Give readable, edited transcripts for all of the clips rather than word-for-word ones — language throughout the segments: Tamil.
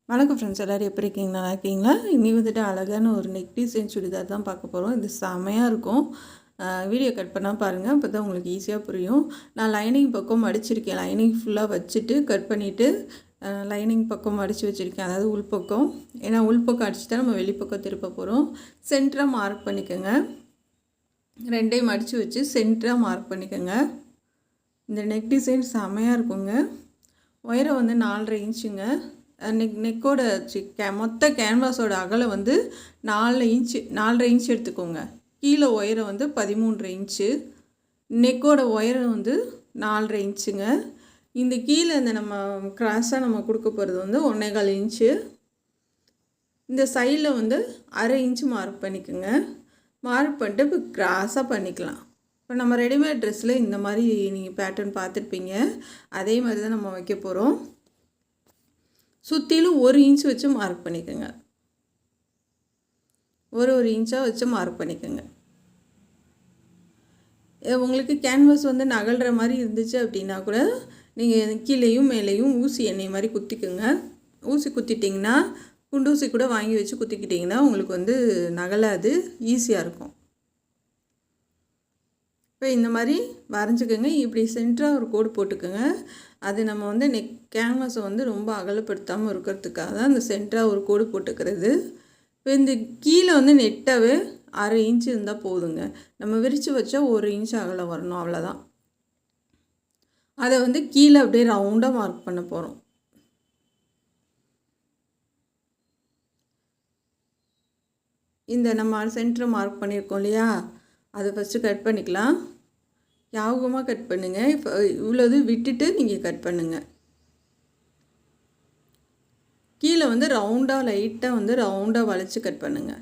வணக்கம் ஃப்ரெண்ட்ஸ், எல்லோரும் எப்படி இருக்கீங்க? நல்லா இருக்கீங்களா? இனி வந்துட்டு அழகான ஒரு நெக் டிசைன் சுடிதார் தான் பார்க்க போகிறோம். இது செமையாக இருக்கும். வீடியோ கட் பண்ணால் பாருங்கள், அப்போ தான் உங்களுக்கு ஈஸியாக புரியும். நான் லைனிங் பக்கம் மடிச்சிருக்கேன். லைனிங் ஃபுல்லாக வச்சுட்டு கட் பண்ணிவிட்டு லைனிங் பக்கம் மடித்து வச்சுருக்கேன். அதாவது உள்பக்கம், ஏன்னா உள்பக்கம் அடிச்சு தான் நம்ம வெளிப்பக்கம் திருப்ப போகிறோம். சென்டராக மார்க் பண்ணிக்கோங்க. ரெண்டையும் மடித்து வச்சு சென்டராக மார்க் பண்ணிக்கோங்க. இந்த நெக் டிசைன் செமையாக இருக்குங்க. உயரம் வந்து 4.5 இன்ச்சுங்க. நெக்கோட மொத்த கேன்வாஸோட அகலம் வந்து 4.5 இன்ச்சு எடுத்துக்கோங்க. கீழே உயரம் வந்து 13.5 இன்ச்சு. நெக்கோட உயரம் வந்து 4.5 இன்ச்சுங்க. இந்த கீழே இந்த நம்ம கிராஸாக நம்ம கொடுக்க போகிறது வந்து 1.25 இன்ச்சு. இந்த சைடில் வந்து 1/2 இன்ச்சு மார்க் பண்ணிக்கோங்க. மார்க் பண்ணிட்டு இப்போ கிராஸாக பண்ணிக்கலாம். இப்போ நம்ம ரெடிமேட் ட்ரெஸ்ஸில் இந்த மாதிரி நீங்கள் பேட்டர்ன் பார்த்துருப்பீங்க. அதே மாதிரி தான் நம்ம வைக்க போகிறோம். சுற்றிலும் 1 இன்ச் வச்சு மார்க் பண்ணிக்கோங்க. ஒரு இன்ச்சாக வச்சு மார்க் பண்ணிக்கோங்க. உங்களுக்கு கேன்வாஸ் வந்து நகல்கிற மாதிரி இருந்துச்சு அப்படின்னா கூட நீங்கள் கீழேயும் மேலேயும் ஊசி எண்ணெய் மாதிரி குத்திக்கோங்க. ஊசி குத்திட்டிங்கன்னா, குண்டூசி கூட வாங்கி வச்சு குத்திக்கிட்டிங்கன்னா உங்களுக்கு வந்து நகலாது, ஈஸியாக இருக்கும். இப்போ இந்த மாதிரி வரைஞ்சிக்கோங்க. இப்படி சென்டராக ஒரு கோடு போட்டுக்கோங்க. அது நம்ம வந்து கேன்வாஸை வந்து ரொம்ப அகலப்படுத்தாமல் இருக்கிறதுக்காக தான் இந்த சென்டராக ஒரு கோடு போட்டுக்கிறது. இப்போ இந்த கீழே வந்து நெட்டாகவே 1/2 இன்ச்சு இருந்தால் போதுங்க. நம்ம விரித்து வச்சா 1 இன்ச்சு அகலம் வரணும், அவ்வளோதான். அதை வந்து கீழே அப்படியே ரவுண்டாக மார்க் பண்ண போகிறோம். இந்த நம்ம சென்டரை மார்க் பண்ணியிருக்கோம் இல்லையா, அதை ஃபஸ்ட்டு கட் பண்ணிக்கலாம். ஞாபகமாக கட் பண்ணுங்கள். இப்போ இவ்வளோது விட்டுட்டு நீங்கள் கட் பண்ணுங்கள். கீழே வந்து ரவுண்டாக லைட்டாக வந்து ரவுண்டாக வளைச்சி கட் பண்ணுங்கள்.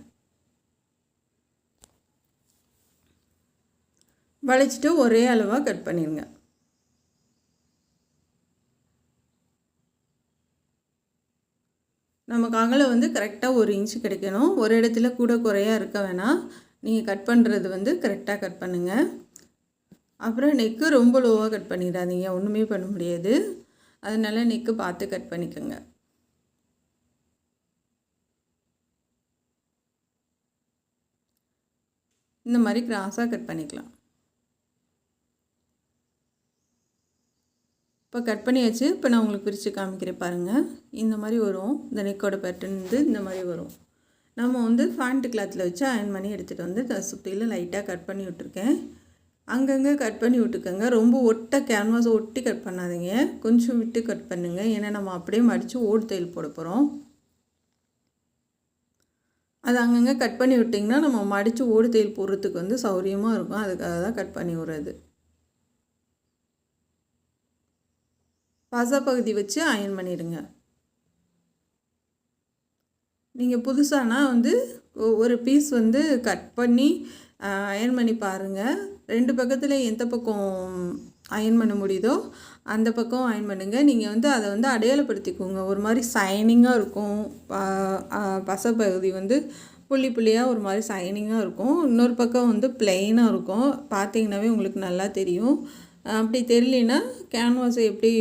வளைச்சிட்டு ஒரே அளவாக கட் பண்ணிடுங்க. நமக்கு அகலம் வந்து கரெக்டாக 1 இன்ச்சு கிடைக்கணும். ஒரு இடத்துல கூட குறையாக இருக்க வேணாம். நீங்கள் கட் பண்ணுறது வந்து கரெக்டாக கட் பண்ணுங்கள். அப்புறம் நெக்கு ரொம்ப லோவாக கட் பண்ணிடாதீங்க, ஒன்றுமே பண்ண முடியாது. அதனால் நெக்கு பார்த்து கட் பண்ணிக்கோங்க. இந்த மாதிரி கிராஸாக கட் பண்ணிக்கலாம். இப்போ கட் பண்ணியாச்சு. இப்போ நான் உங்களுக்கு பிரித்து காமிக்கிறேன் பாருங்கள். இந்த மாதிரி வரும். இந்த நெக்கோட பேட்டர்ன் வந்து இந்த மாதிரி வரும். நம்ம வந்து ஃபேண்ட் கிளாத்தில் வச்சு அயர்ன் பண்ணி எடுத்துகிட்டு வந்து சுற்றிலும் லைட்டாக கட் பண்ணி விட்டுருக்கேன். அங்கங்கே கட் பண்ணி விட்டுக்கோங்க. ரொம்ப கேன்வாஸ் ஒட்டி கட் பண்ணாதீங்க, கொஞ்சம் விட்டு கட் பண்ணுங்கள். ஏன்னா நம்ம அப்படியே மடித்து ஓடு தையல் போட போகிறோம். அது அங்கங்கே கட் பண்ணி விட்டிங்கன்னா நம்ம மடித்து ஓடு தையல் போடுறதுக்கு வந்து சௌரியமாக இருக்கும். அதுக்காக தான் கட் பண்ணி விடுறது. பகுதி வச்சு அயர்ன் பண்ணிடுங்க. நீங்கள் புதுசானா வந்து ஒரு பீஸ் வந்து கட் பண்ணி அயர்ன் பண்ணி பாருங்கள். 2 பக்கத்தில் எந்த பக்கம் அயர்ன் பண்ண முடியுதோ அந்த பக்கம் அயர்ன் பண்ணுங்கள். நீங்கள் வந்து அதை வந்து அடையாளப்படுத்திக்கோங்க. ஒரு மாதிரி சைனிங்காக இருக்கும். பகுதி வந்து புள்ளி புள்ளியாக ஒரு மாதிரி சைனிங்காக இருக்கும். இன்னொரு பக்கம் வந்து பிளெயினாக இருக்கும். பார்த்தீங்கன்னாவே உங்களுக்கு நல்லா தெரியும். அப்படி தெரியலனா கேன்வாஸை எப்படி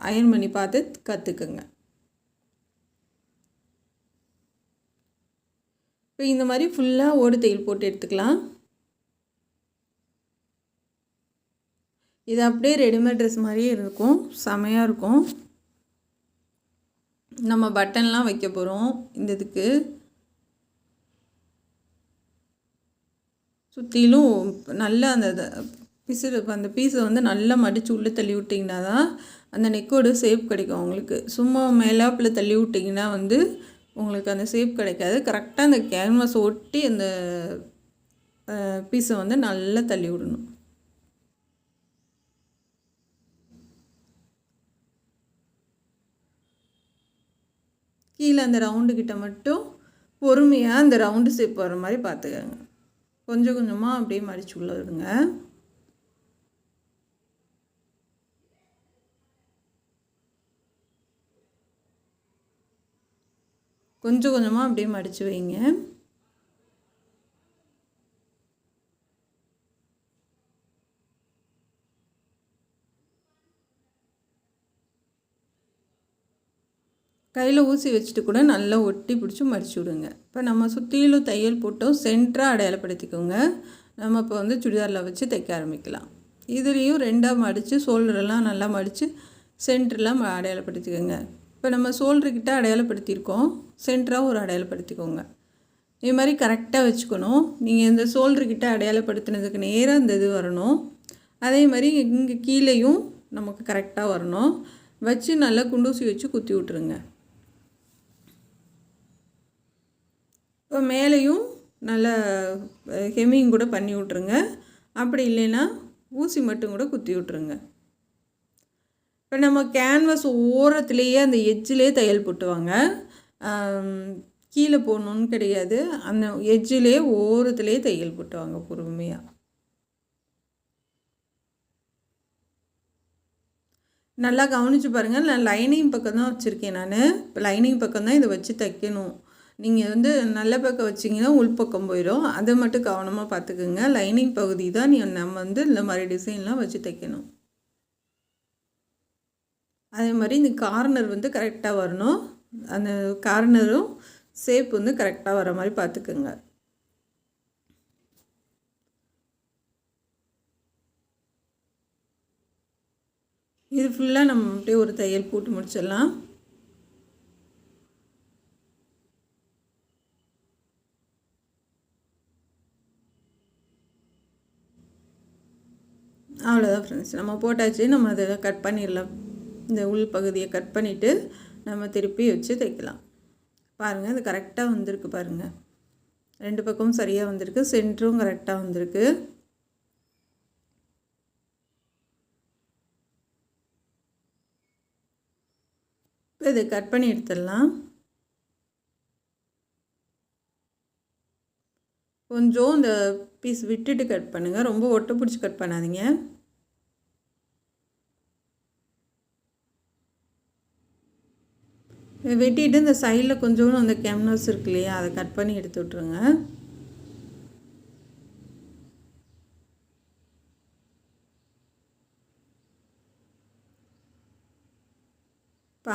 அயர்ன் பண்ணி பார்த்து கற்றுக்குங்க. இப்போ இந்த மாதிரி ஃபுல்லாக ஓடு தையல் போட்டு எடுத்துக்கலாம். இது அப்படியே ரெடிமேட் ட்ரெஸ் மாதிரியே இருக்கும், செமையாக இருக்கும். நம்ம பட்டன்லாம் வைக்க போகிறோம். இந்த இதுக்கு சுற்றிலும் நல்லா அந்த பீஸை வந்து நல்லா மடித்து உள்ளே தள்ளி விட்டிங்கன்னா தான் அந்த நெக்கோட ஷேப் கிடைக்கும் உங்களுக்கு. சும்மா மேலாப்பில் தள்ளி விட்டிங்கன்னா வந்து உங்களுக்கு அந்த ஷேப் கிடைக்காது. கரெக்டாக அந்த கேன்வாஸ் ஒட்டி அந்த பீஸை வந்து நல்லா தள்ளி விடணும். கீழே அந்த ரவுண்டுக்கிட்ட மட்டும் பொறுமையாக அந்த ரவுண்டு ஷேப் வர மாதிரி பார்த்துக்கோங்க. கொஞ்சம் கொஞ்சமாக அப்படியே மடித்து உள்ள விடுங்க. கொஞ்சம் கொஞ்சமாக அப்படியே மடித்து வைங்க. கையில் ஊசி வச்சுட்டு கூட நல்லா ஒட்டி பிடிச்சி மடிச்சு விடுங்க. இப்போ நம்ம சுற்றிலும் தையல் போட்டோம், சென்டராக அடையாளப்படுத்திக்கோங்க. நம்ம இப்போ வந்து சுடிதாரில் வச்சு தைக்க ஆரம்பிக்கலாம். இதுலேயும் 2ஆக மடித்து ஷோல்டரெல்லாம் நல்லா மடித்து சென்டரெலாம் அடையாளப்படுத்திக்கோங்க. இப்போ நம்ம ஷோல்டர்கிட்ட அடையாளப்படுத்தியிருக்கோம், சென்டராக ஒரு அடையாளப்படுத்திக்கோங்க. இது மாதிரி கரெக்டாக வச்சுக்கணும். நீங்கள் இந்த ஷோல்டர்கிட்ட அடையாளப்படுத்தினதுக்கு நேராக இந்த இது வரணும். அதே மாதிரி இங்கே கீழேயும் நமக்கு கரெக்டாக வரணும். வச்சு நல்லா குண்டூசி வச்சு குத்தி விட்ருங்க. இப்போ மேலேயும் நல்லா ஹெம்மிங் கூட பண்ணி விட்ருங்க. அப்படி இல்லைன்னா ஊசி மட்டும் கூட குத்தி விட்ருங்க. இப்போ நம்ம கேன்வாஸ் ஓரத்துலேயே அந்த எட்ஜிலே தையல் போட்டுவாங்க. கீழே போடணுன்னு கிடையாது, அந்த எட்ஜிலே ஓரத்துலேயே தையல் போட்டுவாங்க பொறுமையாக. நல்லா கவனித்து பாருங்கள். நான் லைனிங் பக்கம் தான் வச்சுருக்கேன். நான் இப்போ லைனிங் பக்கம் தான் இதை வச்சு தைக்கணும். நீங்கள் வந்து நல்ல பக்கம் வச்சிங்கன்னா உள்பக்கம் போயிடும். அதை மட்டும் கவனமாக பார்த்துக்குங்க. லைனிங் பகுதி தான் நம்ம வந்து இந்த மாதிரி டிசைன்லாம் வச்சு தைக்கணும். அதே மாதிரி இந்த கார்னர் வந்து கரெக்டாக வரணும். அந்த கார்னரும் ஷேப் வந்து கரெக்டாக வர மாதிரி பார்த்துக்குங்க. இது ஃபுல்லாக நம்ம அப்படியே ஒரு தையல் போட்டு முடிச்சிடலாம். அவ்வளோதான் ஃப்ரெண்ட்ஸ், நம்ம போட்டாச்சு. நம்ம அதை கட் பண்ணிடலாம். இந்த உள் பகுதியை கட் பண்ணிவிட்டு நம்ம திருப்பி வச்சு தைக்கலாம். பாருங்கள், அது கரெக்டாக வந்திருக்கு பாருங்கள். 2 பக்கமும் சரியாக வந்திருக்கு, சென்டரும் கரெக்டாக வந்திருக்கு. இப்போ இதை கட் பண்ணி எடுத்துடலாம். கொஞ்சம் இந்த பீஸ் விட்டுட்டு கட் பண்ணுங்கள், ரொம்ப ஒட்டை பிடிச்சி கட் பண்ணாதீங்க. வெட்டிட்டு இந்த சைடில் கொஞ்சோண்டு அந்த கேன்வாஸ் இருக்கு இல்லையா, அதை கட் பண்ணி எடுத்து விட்ருங்க.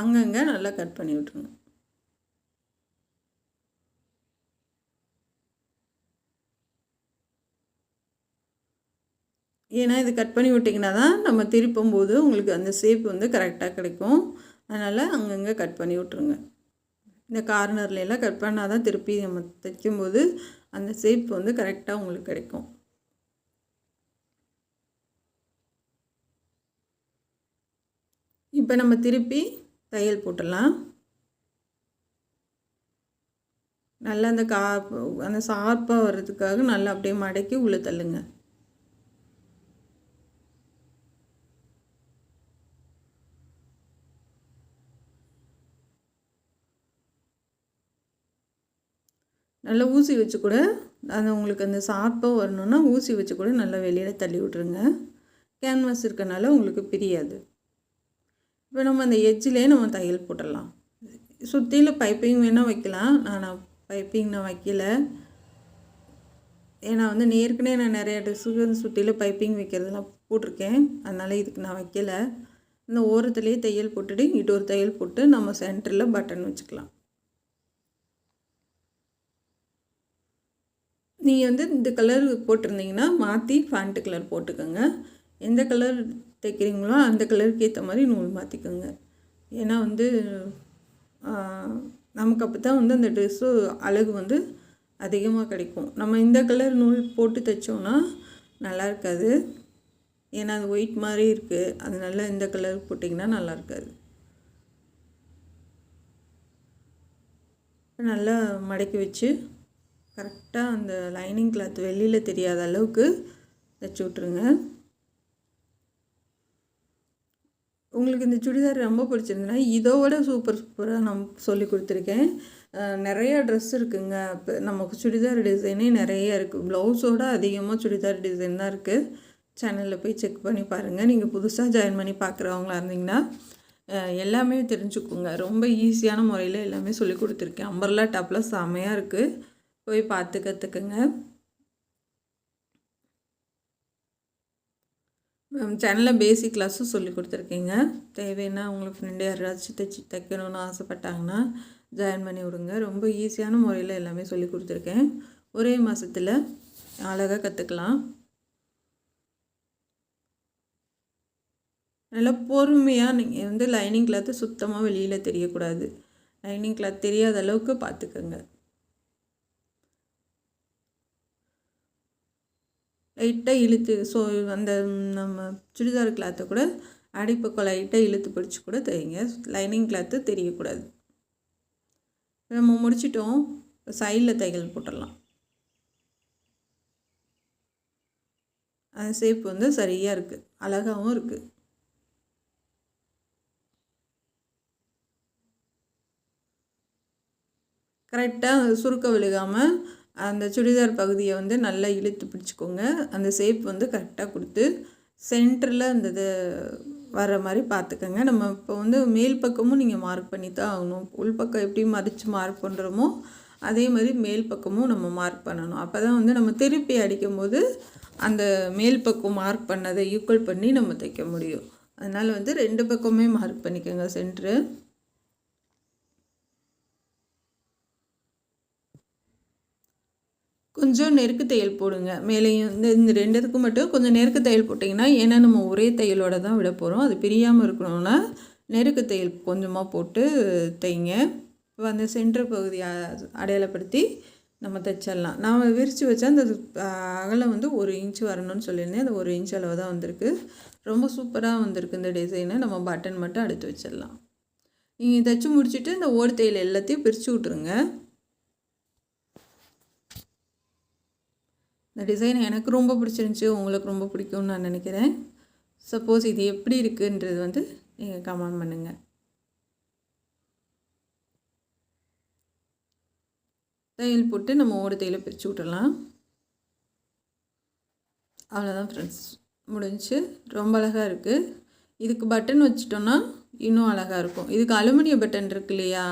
அங்கங்கே நல்லா கட் பண்ணி விட்ருங்க. ஏன்னா இது கட் பண்ணி விட்டிங்கன்னா தான் நம்ம திருப்பும் போது உங்களுக்கு அந்த ஷேப் வந்து கரெக்டாக கிடைக்கும். அதனால் அங்கங்கே கட் பண்ணி விட்ருங்க. இந்த கார்னர்லாம் கட் பண்ணால் தான் திருப்பி நம்ம தைக்கும்போது அந்த ஷேப் வந்து கரெக்டாக உங்களுக்கு கிடைக்கும். இப்போ நம்ம திருப்பி தையல் போட்டுடலாம். நல்லா அந்த ஷார்ப்பாக வர்றதுக்காக நல்லா அப்படியே மடக்கி உள்ளே தள்ளுங்க. நல்லா ஊசி வச்சு கூட அந்த உங்களுக்கு அந்த ஷார்ப்பாக வரணுன்னா ஊசி வச்சு கூட நல்லா வெளியில் தள்ளி விட்ருங்க. கேன்வாஸ் இருக்கனால உங்களுக்கு பிரியாது. இப்போ நம்ம அந்த எட்ஜிலே நம்ம தையல் போட்டுடலாம். சுற்றியில் பைப்பிங் வேணால் வைக்கலாம். நான் பைப்பிங் வைக்கல. ஏன்னா வந்து ஏற்கனவே நான் நிறைய ட்ரெஸ்ஸுக்கு சுற்றியில் பைப்பிங் வைக்கிறதுலாம் போட்டிருக்கேன். அதனால் இதுக்கு நான் வைக்கலை. இந்த ஓரத்துலேயே தையல் போட்டுட்டு இங்கிட்ட ஒரு தையல் போட்டு நம்ம சென்டரில் பட்டன் வச்சுக்கலாம். நீங்கள் வந்து இந்த கலர் போட்டிருந்தீங்கன்னா மாற்றி ஃபேண்ட்டு கலர் போட்டுக்கோங்க. எந்த கலர் தைக்கிறீங்களோ அந்த கலருக்கு ஏற்ற மாதிரி நூல் மாற்றிக்கோங்க. ஏன்னா வந்து நமக்கு அப்போ தான் வந்து அந்த ட்ரெஸ்ஸு அழகு வந்து அதிகமாக கிடைக்கும். நம்ம இந்த கலர் நூல் போட்டு தைச்சோன்னா நல்லா இருக்காது. ஏன்னா அது ஒயிட் மாதிரி இருக்குது, அதனால இந்த கலர் போட்டிங்கன்னா நல்லா இருக்காது. நல்லா மடக்கி வச்சு கரெக்டாக அந்த லைனிங் கிளாத் வெளியில் தெரியாத அளவுக்கு தைச்சி விட்ருங்க. உங்களுக்கு இந்த சுடிதார் ரொம்ப பிடிச்சிருந்ததுன்னா இதோட சூப்பராக நான் சொல்லி கொடுத்துருக்கேன். நிறையா ட்ரெஸ் இருக்குங்க. இப்போ நமக்கு சுடிதார் டிசைனே நிறைய இருக்குது. ப்ளவுஸோடு அதிகமாக சுடிதார் டிசைன் தான் இருக்குது. சேனலில் போய் செக் பண்ணி பாருங்கள். நீங்கள் புதுசாக ஜாயின் பண்ணி பார்க்குறவங்களா இருந்தீங்கன்னா எல்லாமே தெரிஞ்சுக்கோங்க. ரொம்ப ஈஸியான முறையில் எல்லாமே சொல்லி கொடுத்துருக்கேன். அம்பர்லா டாப்பில் செமையாக இருக்குது, போய் பார்த்து கற்றுக்குங்க. சேனலில் பேசிக் கிளாஸும் சொல்லி கொடுத்துருக்கீங்க. தேவைன்னா உங்களுக்கு ஃப்ரெண்டு யாராச்சும் தைக்கணும்னு ஆசைப்பட்டாங்கன்னா ஜாயின் பண்ணி விடுங்க. ரொம்ப ஈஸியான முறையில் எல்லாமே சொல்லி கொடுத்துருக்கேன். ஒரே மாதத்தில் அழகாக கற்றுக்கலாம். நல்லா பொறுமையாக நீங்கள் லைனிங் கிளாத்து சுத்தமாக வெளியில் தெரியக்கூடாது. லைனிங் கிளாத் தெரியாத அளவுக்கு பார்த்துக்கோங்க. லைட்டாக இழுத்து அந்த நம்ம சுடிதார் கிளாத்தை கூட அடிப்பக்கம் லைட்டாக இழுத்து பிடிச்சி கூட தைங்க. லைனிங் கிளாத்து தெரியக்கூடாது. நம்ம முடிச்சிட்டோம். சைடில் தையல் போட்டுடலாம். அந்த ஷேப் சரியாக இருக்குது, அழகாகவும் இருக்குது. கரெக்டாக சுருக்க விழுகாமல் அந்த சுடிதார் பகுதியை நல்லா இழுத்து பிடிச்சிக்கோங்க. அந்த ஷேப் கரெக்டாக கொடுத்து சென்டரில் அந்த இது வர மாதிரி பார்த்துக்கோங்க. நம்ம இப்போ மேல் பக்கமும் நீங்கள் மார்க் பண்ணி தான் ஆகணும். உள் பக்கம் எப்படி மடித்து மார்க் பண்ணுறோமோ அதே மாதிரி மேல் பக்கமும் நம்ம மார்க் பண்ணணும். அப்போ தான் நம்ம திருப்பி அடிக்கும் போது அந்த மேல் பக்கம் மார்க் பண்ணதை ஈக்குவல் பண்ணி நம்ம தைக்க முடியும். அதனால் 2 பக்கமே மார்க் பண்ணிக்கோங்க சென்ட்ரு. கொஞ்சம் நெருக்கு தையல் போடுங்க. மேலேயும் இந்த 2த்துக்கும் மட்டும் கொஞ்சம் நெருக்கு தையல் போட்டிங்கன்னா, ஏன்னா நம்ம ஒரே தையலோடு தான் விட போகிறோம். அது பிரியாமல் இருக்கணும்னா நெருக்கு தையல் கொஞ்சமாக போட்டு தைங்க. இப்போ அந்த சென்டர் பகுதியை அடையாளப்படுத்தி நம்ம தைச்சிடலாம். நான் விரித்து வச்சா அந்த அகலம் 1 இன்ச் வரணும்னு சொல்லியிருந்தேன். அந்த 1 இன்ச் அளவு தான் வந்திருக்கு. ரொம்ப சூப்பராக வந்திருக்கு இந்த டிசைனை. நம்ம பட்டன் மட்டும் அடுத்து வச்சிடலாம். நீங்கள் தைச்சி முடிச்சுட்டு இந்த ஓடு தையல் எல்லாத்தையும் பிரித்து விட்ருங்க. இந்த டிசைன் எனக்கு ரொம்ப பிடிச்சிருந்துச்சி, உங்களுக்கு ரொம்ப பிடிக்கும்னு நான் நினைக்கிறேன். சப்போஸ் இது எப்படி இருக்குன்றது நீங்கள் கமெண்ட் பண்ணுங்கள். தையல் போட்டு நம்ம ஓடு தையலை பிரித்து விட்டுடலாம். அவ்வளோதான் ஃப்ரெண்ட்ஸ், முடிஞ்சு. ரொம்ப அழகாக இருக்குது. இதுக்கு பட்டன் வச்சிட்டோன்னா இன்னும் அழகாக இருக்கும். இதுக்கு அலுமினிய பட்டன் இருக்கு இல்லையா,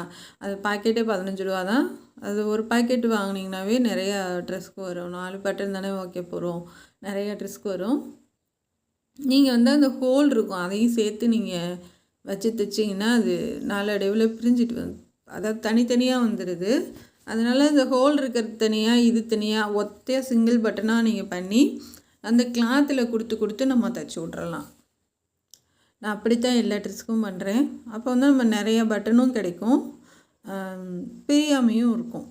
அது பாக்கெட்டே 15 ரூபா தான். அது ஒரு பாக்கெட் வாங்கினீங்கன்னாவே நிறையா ட்ரெஸ்க்கு வரும். 4 பட்டன் தானே வைக்க போகிறோம், நிறையா ட்ரெஸ்க்கு வரும். நீங்கள் அந்த ஹோல் இருக்கும், அதையும் சேர்த்து நீங்கள் வச்சு தைச்சிங்கன்னா அது நாளடைவில் பிரிஞ்சிட்டு அதாவது தனித்தனியாக வந்துடுது. அதனால் இந்த ஹோல் இருக்கிறது தனியாக, இது தனியாக, ஒத்தையாக சிங்கிள் பட்டனாக நீங்கள் பண்ணி அந்த கிளாத்தில் கொடுத்து நம்ம தைச்சி விட்றலாம். நான் அப்படித்தான் எல்லா ட்ரெஸ்ஸுக்கும் பண்ணுறேன். அப்போ நம்ம நிறையா பட்டனும் கிடைக்கும், பிரியாமையும் இருக்கும்.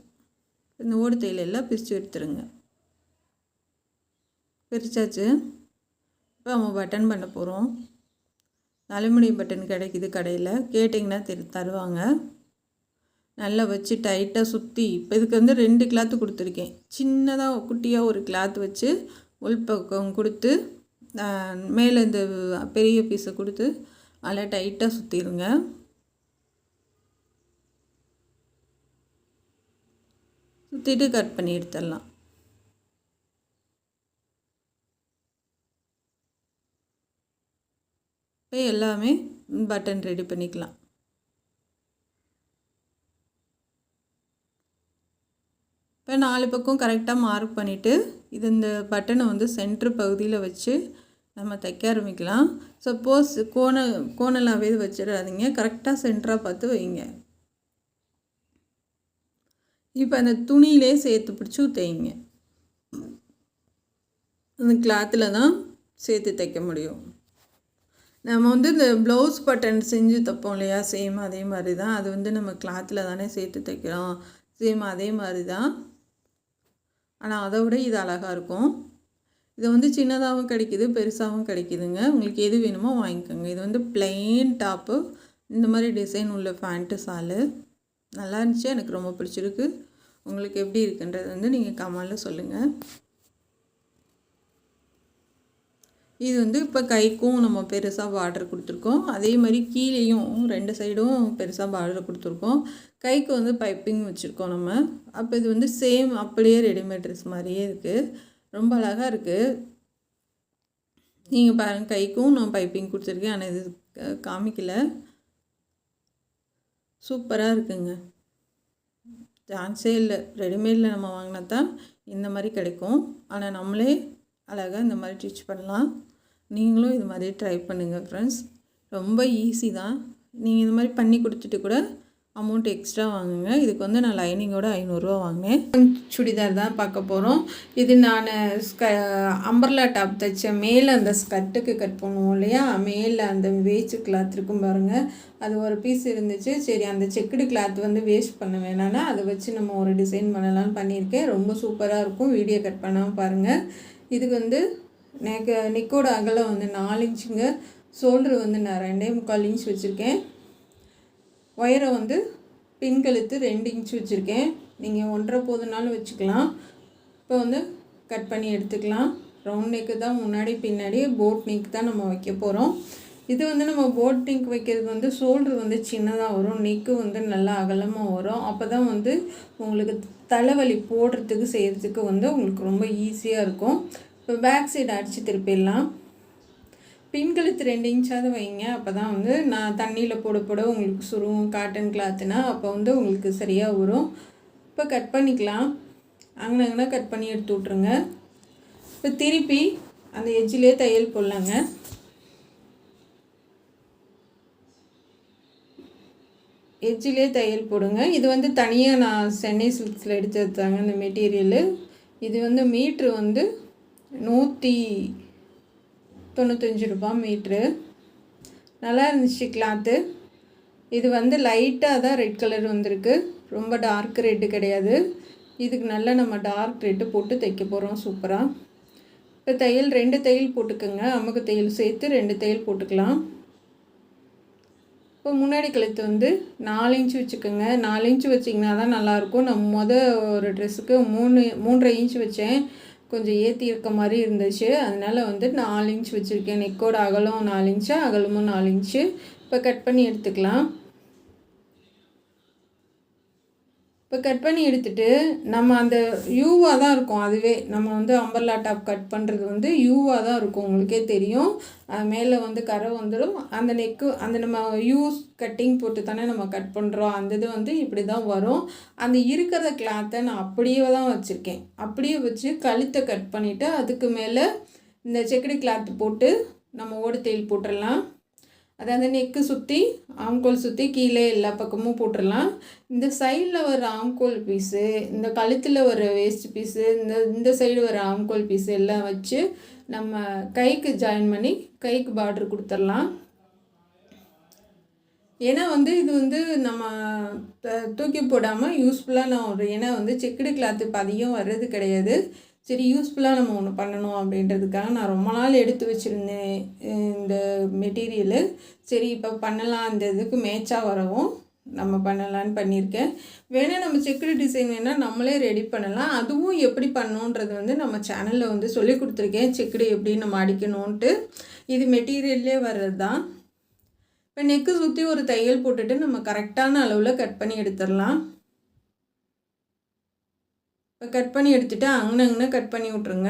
இந்த ஓடு தையல் எல்லாம் பிரித்து எடுத்துருங்க. பிரித்தாச்சு. இப்போ நம்ம பட்டன் பண்ண போகிறோம். அலுமினியம் பட்டன் கிடைக்கிது கடையில், கேட்டிங்கன்னா தருவாங்க. நல்லா வச்சு டைட்டாக சுற்றி, இப்போ இதுக்கு 2 கிளாத்து கொடுத்துருக்கேன். சின்னதாக குட்டியாக ஒரு கிளாத் வச்சு உள்பக்கம் கொடுத்து மேலே இந்த பெரிய பீஸை கொடுத்து நல்லா டைட்டாக சுற்றிடுங்க. சுற்றிட்டு கட் பண்ணி எடுத்துடலாம். இப்போ எல்லாமே பட்டன் ரெடி பண்ணிக்கலாம். இப்போ 4 பக்கம் கரெக்டாக மார்க் பண்ணிவிட்டு இந்த பட்டனை சென்ட்ரு பகுதியில் வச்சு நம்ம தைக்க ஆரம்பிக்கலாம். சப்போஸ் கோணலாகவே வச்சிடாதீங்க, கரெக்டாக சென்டராக பார்த்து வைங்க. இப்போ அந்த துணியிலே சேர்த்து பிடிச்சி தைங்க. அந்த கிளாத்தில் தான் சேர்த்து தைக்க முடியும். நம்ம இந்த ப்ளவுஸ் பட்டன் செஞ்சு தைப்போம் இல்லையா, சேம் அதே மாதிரி தான். அது நம்ம கிளாத்தில் தானே சேர்த்து தைக்கிறோம், சேம் அதே மாதிரி தான். ஆனால் அதை விட இது அழகாக இருக்கும். இது சின்னதாகவும் கிடைக்கிது, பெருசாகவும் கிடைக்கிதுங்க. உங்களுக்கு எது வேணுமோ வாங்கிக்கோங்க. இது பிளெயின் டாப்பு, இந்த மாதிரி டிசைன் உள்ள பேண்ட்டு சாலு நல்லா இருந்துச்சு, எனக்கு ரொம்ப பிடிச்சிருக்கு. உங்களுக்கு எப்படி இருக்குன்றது நீங்கள் கமெண்டில் சொல்லுங்கள். இது இப்போ கைக்கும் நம்ம பெருசாக பார்டர் கொடுத்துருக்கோம். அதே மாதிரி கீழேயும் 2 சைடும் பெருசாக பார்டர் கொடுத்துருக்கோம். கைக்கு பைப்பிங் வச்சுருக்கோம் நம்ம. அப்போ இது சேம் அப்படியே ரெடிமேட் ட்ரெஸ் மாதிரியே இருக்குது, ரொம்ப அழகாக இருக்குது. நீங்கள் பாருங்கள், கைக்கும் நான் பைப்பிங் கொடுத்துருக்கேன், ஆனால் இது காமிக்கல. சூப்பராக இருக்குங்க, சான்ஸே இல்லை. ரெடிமேடில் நம்ம வாங்கினா தான் இந்த மாதிரி கிடைக்கும். ஆனால் நம்மளே அழகாக இந்த மாதிரி ஸ்டிச் பண்ணலாம். நீங்களும் இது மாதிரி ட்ரை பண்ணுங்கள் ஃப்ரெண்ட்ஸ். ரொம்ப ஈஸி தான். நீங்கள் இது மாதிரி பண்ணி கொடுத்துட்டு கூட அமௌண்ட் எக்ஸ்ட்ரா வாங்குங்க. இதுக்கு வந்து நான் லைனிங்கோட 500 வாங்கினேன். சுடிதார் தான் பார்க்க போகிறோம். இது நான் அம்பர்லா டாப் தைச்சேன். மேலே அந்த ஸ்கர்ட்டுக்கு கட் பண்ணுவோம் இல்லையா, மேலே அந்த வேஸ்ட் கிளாத் இருக்கும் பாருங்கள், அது ஒரு பீஸ் இருந்துச்சு. சரி, அந்த செக்குடு கிளாத் வந்து வேஸ்ட் பண்ண வேணான்னா அதை வச்சு நம்ம ஒரு டிசைன் பண்ணலான்னு பண்ணியிருக்கேன். ரொம்ப சூப்பராக இருக்கும். வீடியோ கட் பண்ணாமல் பாருங்கள். இதுக்கு வந்து நெக்கோட அகலம் வந்து 4 இன்ச்சுங்க. ஷோல்ட்ரு வந்து நான் 2.25 இன்ச் வச்சுருக்கேன். ஒயரை வந்து பின் கழுத்து 2 இன்ச் வச்சுருக்கேன். நீங்கள் 1.5 போதுனாலும் வச்சுக்கலாம். இப்போ வந்து கட் பண்ணி எடுத்துக்கலாம். ரவுண்ட் நெக்கு தான் முன்னாடி, பின்னாடி போட் நெக் தான் நம்ம வைக்க போகிறோம். இது வந்து நம்ம போட் நெக் வைக்கிறது வந்து ஷோல்ட்ரு வந்து சின்னதாக வரும், நெக்கு வந்து நல்லா அகலமாக வரும். அப்போ தான் வந்து உங்களுக்கு தலைவலி போடுறதுக்கு செய்கிறதுக்கு வந்து உங்களுக்கு ரொம்ப ஈஸியாக இருக்கும். இப்போ பேக் சைடு அடித்து திருப்பிடலாம். பின் கழுத்து 2 இன்ச்சாவது வைங்க. அப்போ தான் வந்து நான் தண்ணியில் போட போட உங்களுக்கு சுருவும். காட்டன் கிளாத்துனா அப்போ வந்து உங்களுக்கு சரியாக வரும். இப்போ கட் பண்ணிக்கலாம். அங்கனா கட் பண்ணி எடுத்து விட்ருங்க. இப்போ திருப்பி அந்த எட்ஜிலே தையல் போடலாங்க. எட்ஜிலே தையல் போடுங்க. இது வந்து தனியாக நான் சென்னை சில்க்ஸில் எடுத்து எடுத்தாங்க இந்த மெட்டீரியலு. இது வந்து மீட்ரு வந்து 195 ரூபா மீட்ரு. நல்லா இருந்துச்சு கிளாத்து. இது வந்து லைட்டாக தான் ரெட் கலர் வந்திருக்கு, ரொம்ப டார்க் ரெட்டு கிடையாது. இதுக்கு நல்லா நம்ம டார்க் ரெட்டு போட்டு தைக்க போகிறோம் சூப்பராக. இப்போ தையல் 2 தையல் போட்டுக்கோங்க. அமுக்கு தையல் சேர்த்து 2 தையல் போட்டுக்கலாம். இப்போ முன்னாடி கழுத்து வந்து 4 இன்ச்சு வச்சுக்கோங்க. 4 இன்ச்சு வச்சிங்கன்னா தான் நல்லாயிருக்கும். நான் ஒரு ட்ரெஸ்ஸுக்கு 3.5 இன்ச்சு வச்சேன். கொஞ்சம் ஏற்றி இருக்க மாதிரி இருந்துச்சு. அதனால் வந்து 4 இன்ச் வச்சுருக்கேன். நெக்கோட அகலம் 4 இன்ச்சு, அகலமும் 4 இன்ச்சு. இப்போ கட் பண்ணி எடுத்துக்கலாம். இப்போ கட் பண்ணி எடுத்துகிட்டு நம்ம அந்த யூவாக தான் இருக்கும். அதுவே நம்ம வந்து அம்பர்லா டாப் கட் பண்ணுறது வந்து யூவாக தான் இருக்கும். உங்களுக்கே தெரியும். மேலே வந்து கரை வந்துடும். அந்த நெக்கு அந்த நம்ம யூஸ் கட்டிங் போட்டு தானே நம்ம கட் பண்ணுறோம். அந்த இது வந்து இப்படி தான் வரும். அந்த இருக்கிற கிளாத்தை நான் அப்படியே தான் வச்சுருக்கேன். அப்படியே வச்சு கழுத்தை கட் பண்ணிவிட்டு அதுக்கு மேலே இந்த செக்குடு கிளாத்து போட்டு நம்ம ஓடு தையல் போட்டுடலாம். அதாவது நெக்கு சுற்றி ஆம்கோல் சுற்றி கீழே எல்லா பக்கமும் போட்டுடலாம். இந்த சைடில் வர ஆம்கோல் பீஸு, இந்த கழுத்தில் வர வேஸ்ட் பீஸு, இந்த சைடு வர ஆம்கோல் பீஸு எல்லாம் வச்சு நம்ம கைக்கு ஜாயின் பண்ணி கைக்கு பார்டர் கொடுத்துடலாம். ஏன்னா வந்து இது வந்து நம்ம தூக்கி போடாமல் யூஸ்ஃபுல்லாக நான் ஒரு, ஏன்னா வந்து செக்குடு கிளாத்து இப்போ அதிகம் வர்றது கிடையாது. சரி, யூஸ்ஃபுல்லாக நம்ம ஒன்று பண்ணணும் அப்படின்றதுக்காக நான் ரொம்ப நாள் எடுத்து வச்சுருந்தேன் இந்த மெட்டீரியலு. சரி, இப்போ பண்ணலாம், அந்த இதுக்கு மேட்சாக வரவும் நம்ம பண்ணலான்னு பண்ணியிருக்கேன். வேணால் நம்ம செக்குடு டிசைன் வேணால் நம்மளே ரெடி பண்ணலாம். அதுவும் எப்படி பண்ணணுன்றது வந்து நம்ம சேனலில் வந்து சொல்லி கொடுத்துருக்கேன். செக்குடு எப்படி நம்ம அடிக்கணுன்ட்டு. இது மெட்டீரியல்லே வர்றது தான். இப்போ நெக்கு சுற்றி ஒரு தையல் போட்டுட்டு நம்ம கரெக்டான அளவில் கட் பண்ணி எடுத்துடலாம். இப்போ கட் பண்ணி எடுத்துகிட்டு அங்கன கட் பண்ணி விட்ருங்க.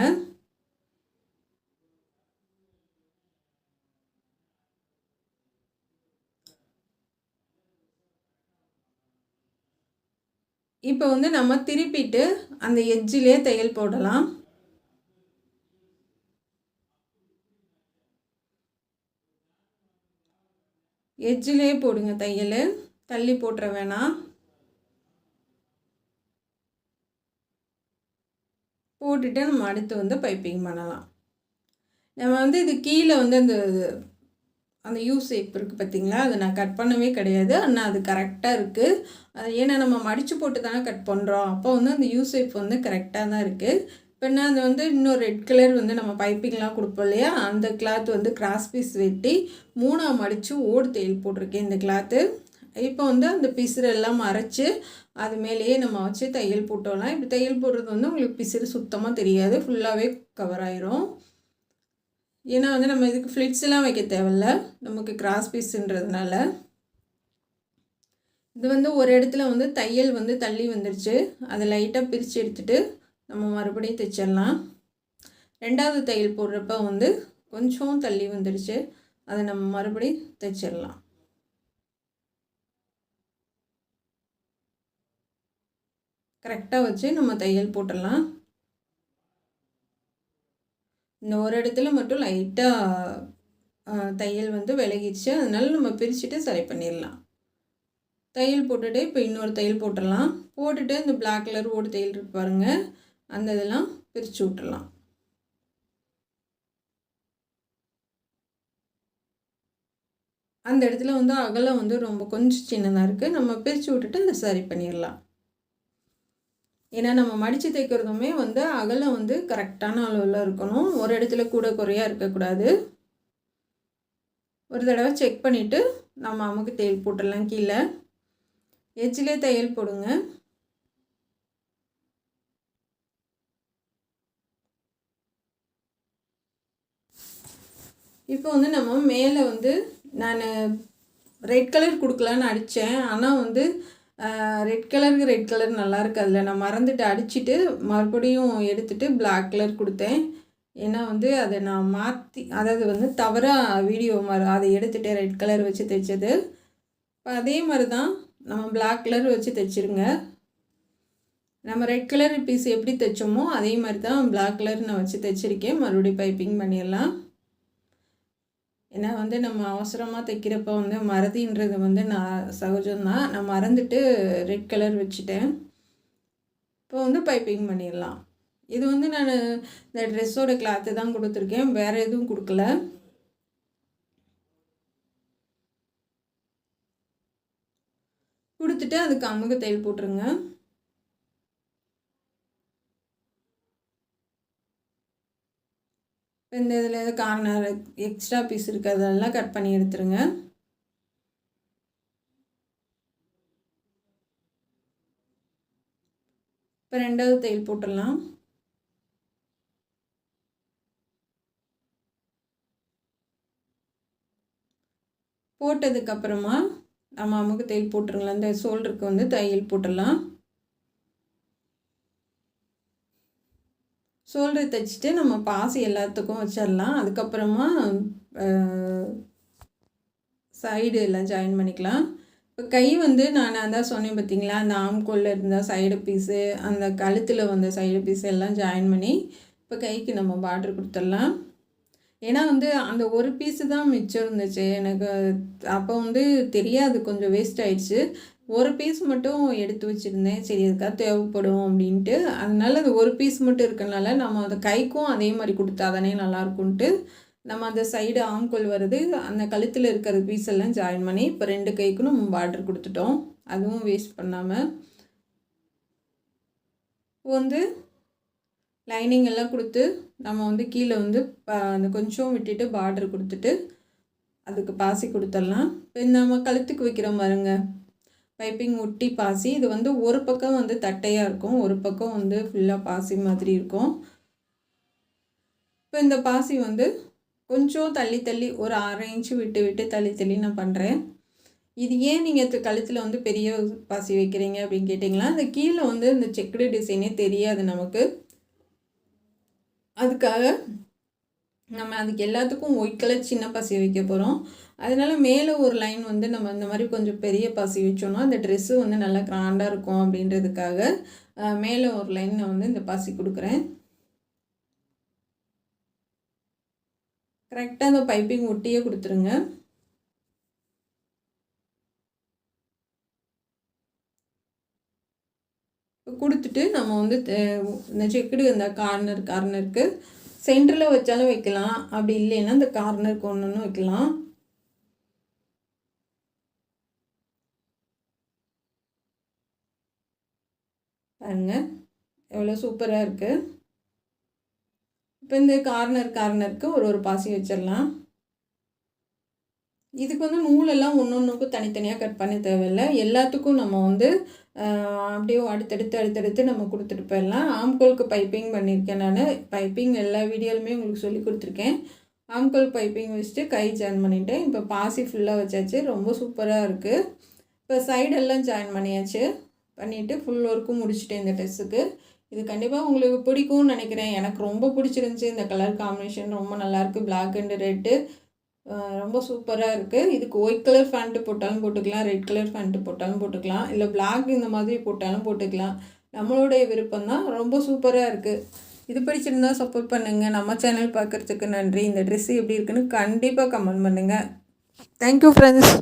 இப்போ வந்து நம்ம திருப்பிட்டு அந்த எட்ஜிலே தையல் போடலாம். எட்ஜிலே போடுங்க தையல், தள்ளி போட்டுற வேணாம். போட்டுட்டு நம்ம அடுத்து வந்து பைப்பிங் பண்ணலாம். நம்ம வந்து இது கீழே வந்து அந்த யூ ஷேப் இருக்குது பார்த்திங்களா, அதை நான் கட் பண்ணவே கிடையாது. ஆனால் அது கரெக்டாக இருக்குது. ஏன்னா நம்ம மடித்து போட்டு தானே கட் பண்ணுறோம். அப்போ வந்து அந்த யூ ஷேப் வந்து கரெக்டாக தான் இருக்குது. இப்போ நான் அது வந்து இன்னும் ரெட் கலர் வந்து நம்ம பைப்பிங்லாம் கொடுப்போம் இல்லையா, அந்த கிளாத் வந்து கிராஸ் பீஸ் வெட்டி 3ஆக மடித்து ஓடு தையல் போட்டிருக்கேன் இந்த கிளாத்து. இப்போ வந்து அந்த பிசுரெல்லாம் மறைச்சி அது மேலேயே நம்ம வச்சு தையல் போட்டோம்னா, இப்படி தையல் போடுறது வந்து உங்களுக்கு பிசுறு சுத்தமாக தெரியாது, ஃபுல்லாகவே கவர் ஆயிரும். ஏன்னா வந்து நம்ம இதுக்கு ஃப்ளிட்ஸ்லாம் வைக்க தேவையில்ல, நமக்கு கிராஸ் பீஸுன்றதுனால. இது வந்து ஒரு இடத்துல வந்து தையல் வந்து தள்ளி வந்துருச்சு. அதை லைட்டாக பிரித்து எடுத்துகிட்டு நம்ம மறுபடியும் தைச்சிடலாம். 2வது தையல் போடுறப்ப வந்து கொஞ்சம் தள்ளி வந்துருச்சு, அதை நம்ம மறுபடியும் தைச்சிடலாம். கரெக்டாக வச்சு நம்ம தையல் போட்டுடலாம். இந்த ஒரு இடத்துல மட்டும் லைட்டாக தையல் வந்து விலகிடுச்சு. அதனால நம்ம பிரிச்சுட்டு சரி பண்ணிடலாம். தையல் போட்டுட்டு இப்போ இன்னொரு தையல் போட்டுடலாம். போட்டுட்டு இந்த பிளாக் கலர் ஓடு தையல் இருக்கு பாருங்கள், அந்த இதெல்லாம் பிரித்து விட்டுடலாம். அந்த இடத்துல வந்து அகலம் வந்து ரொம்ப கொஞ்சம் சின்னதாக இருக்குது. நம்ம பிரித்து விட்டுட்டு அதை சரி பண்ணிடலாம். ஏன்னா நம்ம மடித்து தைக்கிறதுமே வந்து அகலம் வந்து கரெக்டான அளவில் இருக்கணும். ஒரு இடத்துல கூட குறையாக இருக்கக்கூடாது. ஒரு தடவை செக் பண்ணிவிட்டு நம்ம அமுக்கு தையல் போட்டுடலாம். கீழே எட்ஜிலே தையல் போடுங்க. இப்போ வந்து நம்ம மேலே வந்து நான் ரெட் கலர் கொடுக்கலான்னு அடித்தேன். ஆனால் வந்து ரெட் கலர் நல்லா இருக்காதுல்ல, நான் மறந்துட்டு அடிச்சுட்டு மறுபடியும் எடுத்துகிட்டு பிளாக் கலர் கொடுத்தேன். ஏன்னா வந்து அதை நான் மாற்றி, அதாவது வந்து தவறாக வீடியோ அதை எடுத்துகிட்டு ரெட் கலர் வச்சு தைச்சது. இப்போ அதே மாதிரி தான் நம்ம பிளாக் கலர் வச்சு தைச்சிருங்க. நம்ம ரெட் கலர் பீஸ் எப்படி தைச்சோமோ அதே மாதிரி தான் பிளாக் கலர் நான் வச்சு தைச்சிருக்கேன். மறுபடியும் பைப்பிங் பண்ணிடலாம். ஏன்னா வந்து நம்ம அவசரமாக தைக்கிறப்ப வந்து மறதின்றது வந்து நான் சகஜம்தான். நான் மறந்துட்டு ரெட் கலர் வச்சுட்டேன். இப்போ வந்து பைப்பிங் பண்ணிடலாம். இது வந்து நான் இந்த ட்ரெஸ்ஸோட கிளாத்து தான் கொடுத்துருக்கேன், வேறு எதுவும் கொடுக்கல. கொடுத்துட்டு அதுக்கு அமுக தையல் போட்டுருங்க. இந்த இதில் கார்னர் எக்ஸ்ட்ரா பீஸ் இருக்கிறதெல்லாம் கட் பண்ணி எடுத்துருங்க. இப்போ ரெண்டாவது தையல் போட்டுடலாம். போட்டதுக்கப்புறமா நம்ம அமுக்கு தையல் போட்டுருங்களா. இந்த ஷோல்டருக்கு வந்து தையல் போட்டுடலாம். ஷோல்டர் தைச்சிட்டு நம்ம பாசி எல்லாத்துக்கும் வச்சிடலாம். அதுக்கப்புறமா சைடு எல்லாம் ஜாயின் பண்ணிக்கலாம். இப்போ கை வந்து நான் தான் சொன்னேன் பார்த்தீங்களா, அந்த ஆம்கோலில் இருந்தால் சைடு பீஸு, அந்த கழுத்தில் வந்த சைடு பீஸு எல்லாம் ஜாயின் பண்ணி இப்போ கைக்கு நம்ம பார்டர் கொடுத்துடலாம். ஏன்னா வந்து அந்த ஒரு பீஸு தான் மிச்சம் இருந்துச்சு எனக்கு. அப்போ வந்து தெரியாது, கொஞ்சம் வேஸ்ட் ஆயிடுச்சு. ஒரு பீஸ் மட்டும் எடுத்து வச்சுருந்தேன், சரி எதுக்காக தேவைப்படும் அப்படின்ட்டு. அதனால அது ஒரு பீஸ் மட்டும் இருக்கனால நம்ம அந்த கைக்கும் அதே மாதிரி கொடுத்தா தானே நல்லாயிருக்குன்ட்டு நம்ம அந்த சைடு ஆம்கோல் வருது, அந்த கழுத்தில் இருக்கிற பீஸ் எல்லாம் ஜாயின் பண்ணி இப்போ ரெண்டு கைக்கும் நம்ம பார்டர் கொடுத்துட்டோம். அதுவும் வேஸ்ட் பண்ணாமல் வந்து லைனிங் எல்லாம் கொடுத்து நம்ம வந்து கீழே வந்து அந்த கொஞ்சம் விட்டுட்டு பார்டர் கொடுத்துட்டு அதுக்கு பாசி கொடுத்துடலாம். இப்போ நம்ம கழுத்துக்கு வைக்கிற பாருங்க பைப்பிங் ஒட்டி பாசி, இது வந்து ஒரு பக்கம் வந்து தட்டையாக இருக்கும், ஒரு பக்கம் வந்து ஃபுல்லாக பாசி மாதிரி இருக்கும். இப்போ இந்த பாசி வந்து கொஞ்சம் தள்ளி தள்ளி ஒரு 1/2 இன்ச்சு விட்டு விட்டு தள்ளி தள்ளி நான் பண்ணுறேன். இது ஏன் நீங்கள் கழுத்தில் வந்து பெரிய பாசி வைக்கிறீங்க அப்படின்னு கேட்டிங்களா, அந்த கீழே வந்து இந்த செக்குடு டிசைனே தெரியாது நமக்கு. அதுக்காக நம்ம அதுக்கு எல்லாத்துக்கும் ஒயிட் கலர் சின்ன பாசி வைக்க போகிறோம். அதனால் மேலே ஒரு லைன் வந்து நம்ம இந்த மாதிரி கொஞ்சம் பெரிய பாசி வச்சோன்னா அந்த ட்ரெஸ்ஸு வந்து நல்லா கிராண்டாக இருக்கும் அப்படின்றதுக்காக மேலே ஒரு லைன் நான் வந்து இந்த பாசி கொடுக்குறேன். கரெக்டாக அந்த பைப்பிங் ஒட்டியே கொடுத்துருங்க. கொடுத்துட்டு நம்ம வந்து இந்த செக்குடு இந்த கார்னருக்கு சென்டரில் வச்சாலும் வைக்கலாம், அப்படி இல்லைன்னா இந்த கார்னருக்கு ஒன்று வைக்கலாம். பாருங்க எவ்வளோ சூப்பராக இருக்குது. இப்போ இந்த கார்னருக்கு ஒரு பாசி வச்சிடலாம். இதுக்கு வந்து நூலெல்லாம் ஒன்றுக்கும் தனித்தனியாக கட் பண்ண தேவையில்லை. எல்லாத்துக்கும் நம்ம வந்து அப்படியே அடுத்தடுத்து நம்ம கொடுத்துட்டு போயிடலாம். ஆம்கோலுக்கு பைப்பிங் பண்ணியிருக்கேன் நான். பைப்பிங் எல்லா வீடியோலுமே உங்களுக்கு சொல்லி கொடுத்துருக்கேன். ஆம்கோல் பைப்பிங் வச்சுட்டு கை ஜாயின் பண்ணிவிட்டேன். இப்போ பாசி ஃபுல்லாக வச்சாச்சு, ரொம்ப சூப்பராக இருக்குது. இப்போ சைடெல்லாம் ஜாயின் பண்ணிவிட்டு ஃபுல் ஒர்க்கும் முடிச்சுட்டேன் இந்த ட்ரெஸ்ஸுக்கு. இது கண்டிப்பாக உங்களுக்கு பிடிக்கும்னு நினைக்கிறேன். எனக்கு ரொம்ப பிடிச்சிருந்துச்சி. இந்த கலர் காம்பினேஷன் ரொம்ப நல்லாயிருக்கு. பிளாக் அண்டு ரெட்டு ரொம்ப சூப்பராக இருக்குது. இதுக்கு ஒயிட் கலர் ஃபேண்ட்டு போட்டாலும் போட்டுக்கலாம், ரெட் கலர் ஃபேண்ட்டு போட்டாலும் போட்டுக்கலாம், இல்லை பிளாக் இந்த மாதிரி போட்டாலும் போட்டுக்கலாம். நம்மளுடைய விருப்பம் தான். ரொம்ப சூப்பராக இருக்குது. இது பிடிச்சிருந்தா சப்போர்ட் பண்ணுங்கள். நம்ம சேனல் பார்க்குறதுக்கு நன்றி. இந்த ட்ரெஸ்ஸு எப்படி இருக்குன்னு கண்டிப்பாக கமெண்ட் பண்ணுங்கள். Thank you friends.